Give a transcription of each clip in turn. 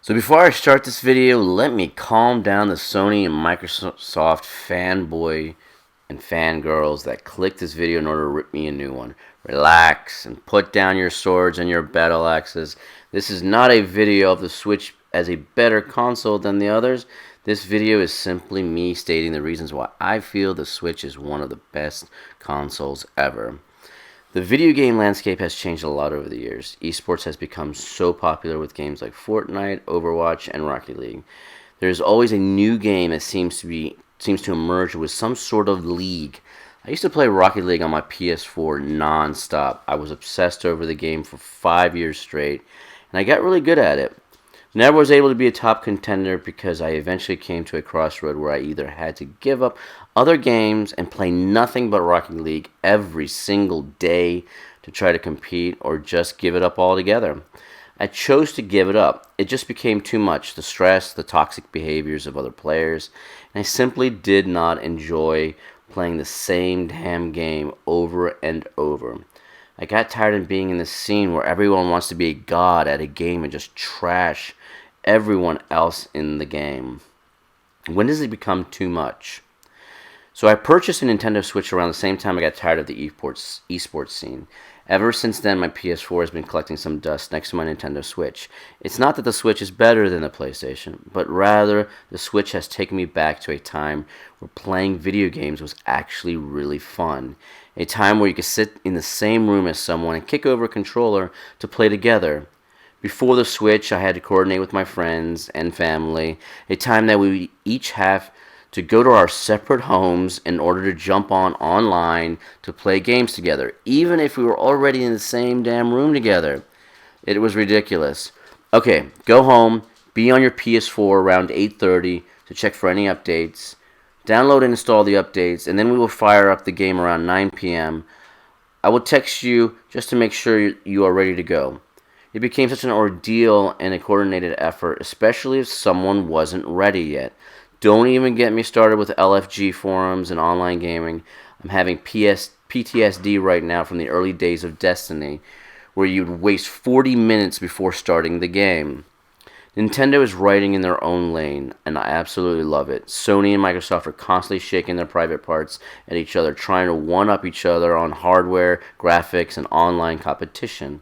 So before I start this video, let me calm down the Sony and Microsoft fanboy and fangirls that clicked this video in order to rip me a new one. Relax and put down your swords and your battle axes. This is not a video of the Switch as a better console than the others. This video is simply me stating the reasons why I feel the Switch is one of the best consoles ever. The video game landscape has changed a lot over the years. Esports has become so popular with games like Fortnite, Overwatch, and Rocket League. There's always a new game that seems to emerge with some sort of league. I used to play Rocket League on my PS4 non-stop. I was obsessed over the game for 5 years straight, and I got really good at it. Never was able to be a top contender because I eventually came to a crossroad where I either had to give up other games and play nothing but Rocket League every single day to try to compete, or just give it up altogether. I chose to give it up. It just became too much. The stress, the toxic behaviors of other players, and I simply did not enjoy playing the same damn game over and over. I got tired of being in this scene where everyone wants to be a god at a game and just trash everyone else in the game. When does it become too much? So I purchased a Nintendo Switch around the same time I got tired of the esports scene. Ever since then, my PS4 has been collecting some dust next to my Nintendo Switch. It's not that the Switch is better than the PlayStation, but rather the Switch has taken me back to a time where playing video games was actually really fun. A time where you could sit in the same room as someone and kick over a controller to play together. Before the Switch, I had to coordinate with my friends and family, a time that we each have to go to our separate homes in order to jump online to play games together, even if we were already in the same damn room together. It was ridiculous. Okay, go home, be on your PS4 around 8:30 to check for any updates, download and install the updates, and then we will fire up the game around 9 p.m. I will text you just to make sure you are ready to go. It became such an ordeal and a coordinated effort, especially if someone wasn't ready yet. Don't even get me started with LFG forums and online gaming. I'm having PTSD right now from the early days of Destiny, where you'd waste 40 minutes before starting the game. Nintendo is writing in their own lane, and I absolutely love it. Sony and Microsoft are constantly shaking their private parts at each other, trying to one-up each other on hardware, graphics, and online competition.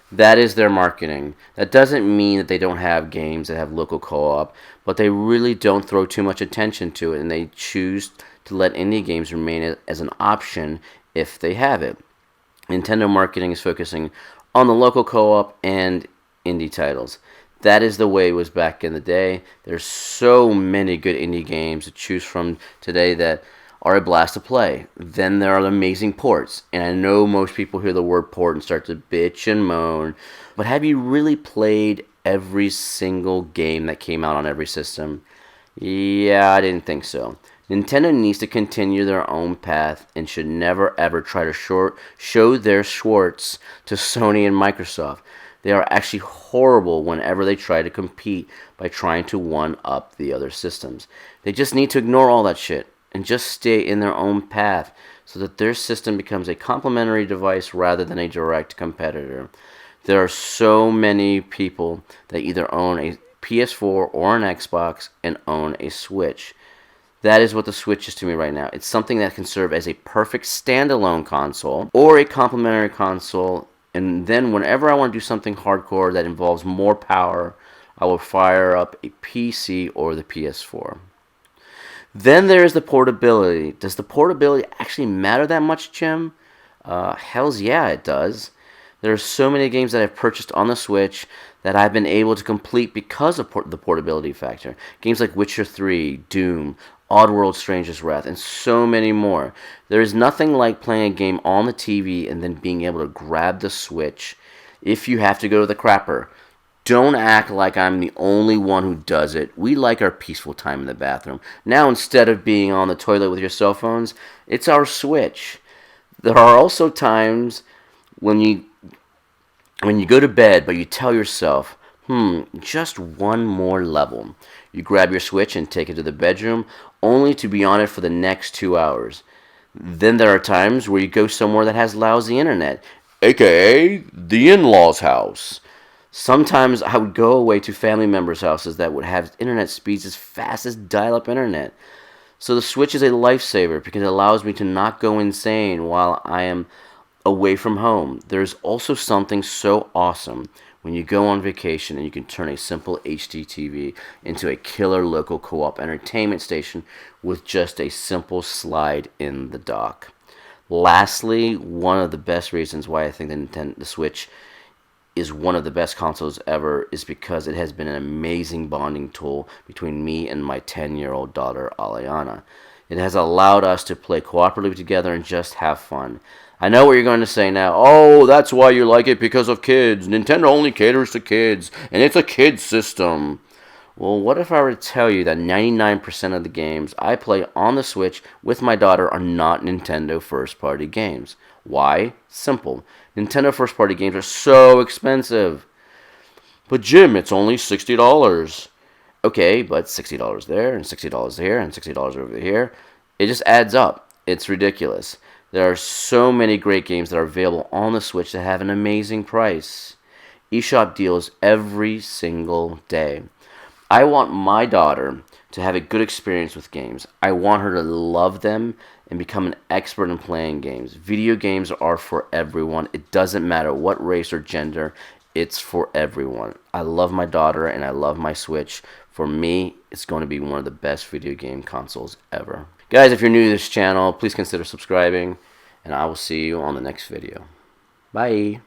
That is their marketing. That doesn't mean that they don't have games that have local co-op, but they really don't throw too much attention to it, and they choose to let indie games remain as an option if they have it. Nintendo marketing is focusing on the local co-op and indie titles. That is the way it was back in the day. There's so many good indie games to choose from today that are a blast to play. Then there are the amazing ports, and I know most people hear the word port and start to bitch and moan, but have you really played every single game that came out on every system? Yeah, I didn't think so. Nintendo needs to continue their own path and should never ever try to show their Schwartz to Sony and Microsoft. They are actually horrible whenever they try to compete by trying to one-up the other systems. They just need to ignore all that shit and just stay in their own path so that their system becomes a complementary device rather than a direct competitor. There are so many people that either own a PS4 or an Xbox and own a Switch. That is what the Switch is to me right now. It's something that can serve as a perfect standalone console or a complementary console, and then whenever I want to do something hardcore that involves more power, I will fire up a PC or the PS4. Then there is the portability. Does the portability actually matter that much, Jim? Hells yeah, it does. There are so many games that I've purchased on the Switch that I've been able to complete because of the portability factor. Games like Witcher 3, Doom, Oddworld Stranger's Wrath, and so many more. There is nothing like playing a game on the TV and then being able to grab the Switch if you have to go to the crapper. Don't act like I'm the only one who does it. We like our peaceful time in the bathroom. Now, instead of being on the toilet with your cell phones, it's our Switch. There are also times when you go to bed, but you tell yourself, just one more level. You grab your Switch and take it to the bedroom, only to be on it for the next 2 hours. Then there are times where you go somewhere that has lousy internet, aka the in-laws' house. Sometimes I would go away to family members' houses that would have internet speeds as fast as dial-up internet. So the Switch is a lifesaver because it allows me to not go insane while I am away from home. There's also something so awesome when you go on vacation and you can turn a simple HD TV into a killer local co-op entertainment station with just a simple slide in the dock. Lastly, one of the best reasons why I think the Switch is one of the best consoles ever is because it has been an amazing bonding tool between me and my 10-year-old daughter, Aliana. It has allowed us to play cooperatively together and just have fun. I know what you're going to say now. Oh, that's why you like it, because of kids. Nintendo only caters to kids, and it's a kid system. Well, what if I were to tell you that 99% of the games I play on the Switch with my daughter are not Nintendo first-party games? Why? Simple. Nintendo first-party games are so expensive. But Jim, it's only $60. Okay, but $60 there, and $60 here, and $60 over here. It just adds up. It's ridiculous. There are so many great games that are available on the Switch that have an amazing price. eShop deals every single day. I want my daughter to have a good experience with games. I want her to love them and become an expert in playing games. Video games are for everyone. It doesn't matter what race or gender. It's for everyone. I love my daughter and I love my Switch. For me, it's going to be one of the best video game consoles ever. Guys, if you're new to this channel, please consider subscribing, and I will see you on the next video. Bye.